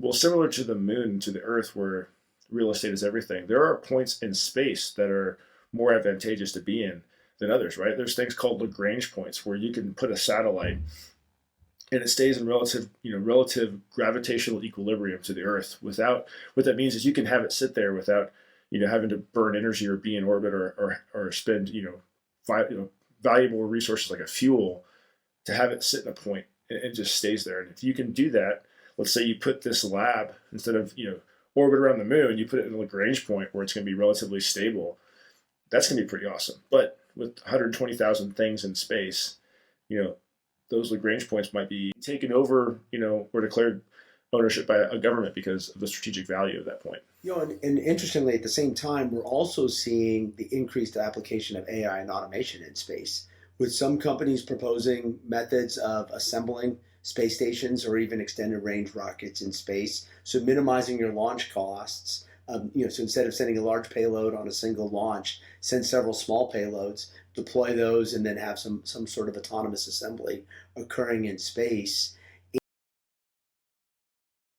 Well, similar to the moon, to the Earth, where real estate is everything, there are points in space that are more advantageous to be in than others, right? There's things called Lagrange points where you can put a satellite and it stays in relative gravitational equilibrium to the Earth. Without what that means is you can have it sit there without having to burn energy or be in orbit or spend valuable resources like a fuel to have it sit in a point and it just stays there. And if you can do that, let's say you put this lab instead of orbit around the moon, you put it in a Lagrange point where it's going to be relatively stable. That's going to be pretty awesome. But with 120,000 things in space, you know, those Lagrange points might be taken over, or declared ownership by a government because of the strategic value of that point. And interestingly, at the same time, we're also seeing the increased application of AI and automation in space, with some companies proposing methods of assembling space stations or even extended range rockets in space, so minimizing your launch costs. So instead of sending a large payload on a single launch, send several small payloads, deploy those, and then have some sort of autonomous assembly occurring in space.